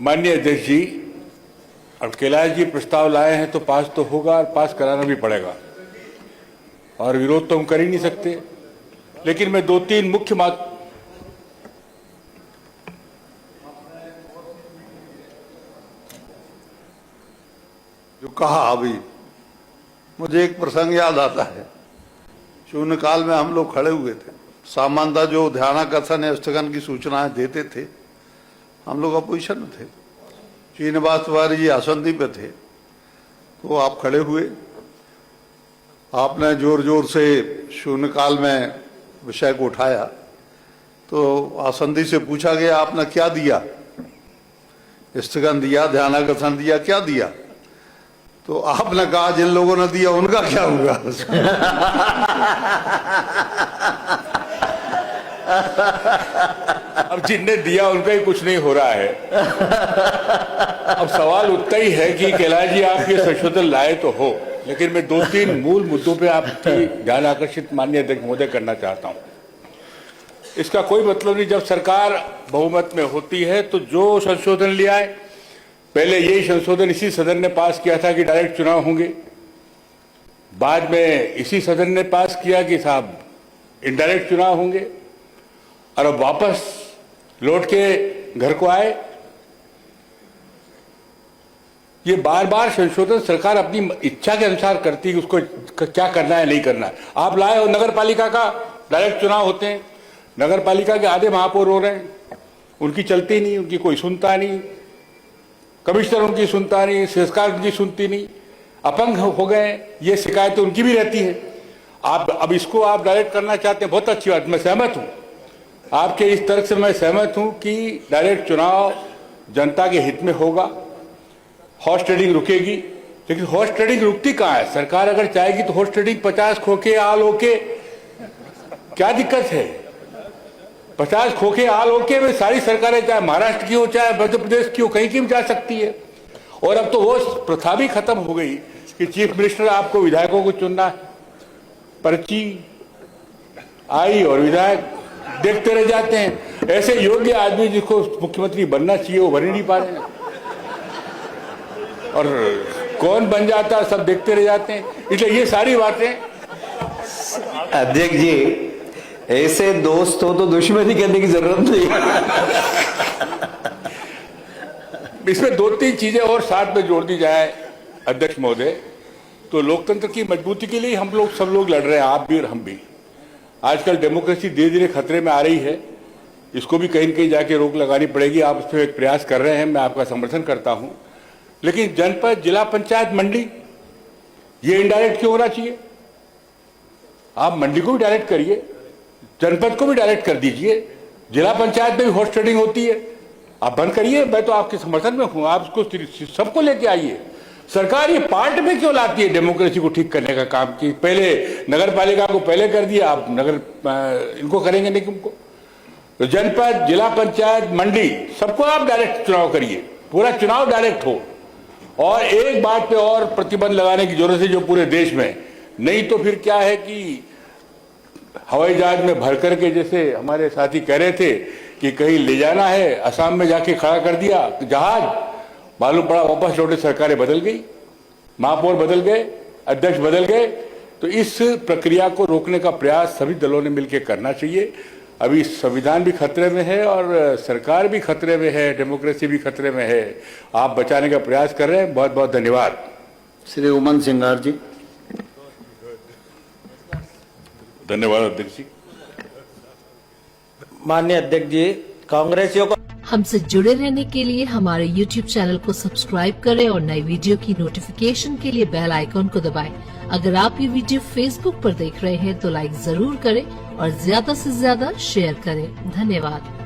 माननीय अध्यक्ष जी, अब कैलाश जी प्रस्ताव लाए हैं तो पास तो होगा और पास कराना भी पड़ेगा, और विरोध तो हम कर ही नहीं सकते। लेकिन मैं दो तीन मुख्य बात जो कहा अभी, मुझे एक प्रसंग याद आता है। शून्यकाल में हम लोग खड़े हुए थे, सामान्यतः जो ध्यानाकर्षण या स्थगन की सूचनाएं देते थे, हम लोग अपोजिशन में थे, श्रीनिवास तिवारी जी आसंदी पे थे, तो आप खड़े हुए, आपने जोर जोर से शून्यकाल में विषय को उठाया, तो आसंदी से पूछा गया आपने क्या दिया, स्थगन दिया, ध्यानाकर्षण दिया, क्या दिया? तो आपने कहा जिन लोगों ने दिया उनका क्या हुआ? अब जिनने दिया उनका ही कुछ नहीं हो रहा है। अब सवाल उतना ही है कि कैलाश जी आप ये संशोधन लाए तो हो, लेकिन मैं दो तीन मूल मुद्दों पे आपकी ध्यान आकर्षित माननीय अध्यक्ष महोदय करना चाहता हूं। इसका कोई मतलब नहीं, जब सरकार बहुमत में होती है तो जो संशोधन लिया है, पहले यही संशोधन इसी सदन ने पास किया था कि डायरेक्ट चुनाव होंगे, बाद में इसी सदन ने पास किया कि साहब इनडायरेक्ट चुनाव होंगे, और अब वापस लौट के घर को आए। ये बार बार संशोधन सरकार अपनी इच्छा के अनुसार करती है, उसको क्या करना है नहीं करना है। आप लाए हो नगर पालिका का डायरेक्ट चुनाव होते हैं, नगर पालिका के आधे महापौर हो रहे हैं, उनकी चलती नहीं, उनकी कोई सुनता नहीं, कमिश्नर उनकी सुनता नहीं, सरकार उनकी सुनती नहीं, अपंग हो गए, ये शिकायतें उनकी भी रहती है। आप अब इसको आप डायरेक्ट करना चाहते हैं, बहुत अच्छी बात, मैं सहमत हूं आपके इस तर्क से। मैं सहमत हूं कि डायरेक्ट चुनाव जनता के हित में होगा, हॉर्स ट्रेडिंग रुकेगी। लेकिन हॉर्स ट्रेडिंग रुकती कहां है? सरकार अगर चाहेगी तो हॉर्स ट्रेडिंग 50 खोखे आल होके, क्या दिक्कत है? 50 खोखे आल होके में सारी सरकारें, चाहे महाराष्ट्र की हो चाहे मध्य प्रदेश की हो, कहीं की भी जा सकती है। और अब तो वो प्रथा भी खत्म हो गई कि चीफ मिनिस्टर आपको विधायकों को चुनना है, पर्ची आई और विधायक देखते रह जाते हैं। ऐसे योग्य आदमी जिसको मुख्यमंत्री बनना चाहिए वो बन ही नहीं पा रहे हैं, और कौन बन जाता है सब देखते रह जाते हैं। इसलिए ये सारी बातें। अध्यक्ष जी, ऐसे दोस्त हो तो दुश्मनी करने की जरूरत नहीं। इसमें दो तीन चीजें और साथ में जोड़ दी जाए अध्यक्ष महोदय, तो लोकतंत्र की मजबूती के लिए हम लोग सब लोग लड़ रहे हैं, आप भी और हम भी। आजकल डेमोक्रेसी धीरे धीरे खतरे में आ रही है, इसको भी कहीं न कहीं जाके रोक लगानी पड़ेगी। आप उस पर एक प्रयास कर रहे हैं, मैं आपका समर्थन करता हूं। लेकिन जनपद, जिला पंचायत, मंडी, ये इनडायरेक्ट क्यों होना चाहिए? आप मंडी को भी डायरेक्ट करिए, जनपद को भी डायरेक्ट कर दीजिए, जिला पंचायत में भी हॉर्स ट्रेडिंग होती है, आप बंद करिए। मैं तो आपके समर्थन में हूं, आप उसको सबको लेके आइए। सरकार ये पार्ट में क्यों लाती है डेमोक्रेसी को ठीक करने का काम? कि पहले नगर पालिका को पहले कर दिया, आप नगर इनको करेंगे नहीं तुमको? तो जनपद, जिला पंचायत, मंडी, सबको आप डायरेक्ट चुनाव करिए, पूरा चुनाव डायरेक्ट हो। और एक बात पे और प्रतिबंध लगाने की जरूरत है जो पूरे देश में, नहीं तो फिर क्या है कि हवाई जहाज में भर करके, जैसे हमारे साथी कह रहे थे कि कहीं ले जाना है, असम में जाके खड़ा कर दिया जहाज, मालूम पड़ा वापस लौटे, सरकारें बदल गई, महापौर बदल गए, अध्यक्ष बदल गए। तो इस प्रक्रिया को रोकने का प्रयास सभी दलों ने मिलकर करना चाहिए। अभी संविधान भी खतरे में है और सरकार भी खतरे में है, डेमोक्रेसी भी खतरे में है। आप बचाने का प्रयास कर रहे हैं, बहुत बहुत धन्यवाद। श्री उमंग सिंगार जी। धन्यवाद अध्यक्ष जी। माननीय अध्यक्ष जी, कांग्रेसियों को हमसे जुड़े रहने के लिए हमारे YouTube चैनल को सब्सक्राइब करें और नई वीडियो की नोटिफिकेशन के लिए बेल आइकॉन को दबाएं। अगर आप ये वीडियो Facebook पर देख रहे हैं तो लाइक जरूर करें और ज्यादा से ज्यादा शेयर करें। धन्यवाद।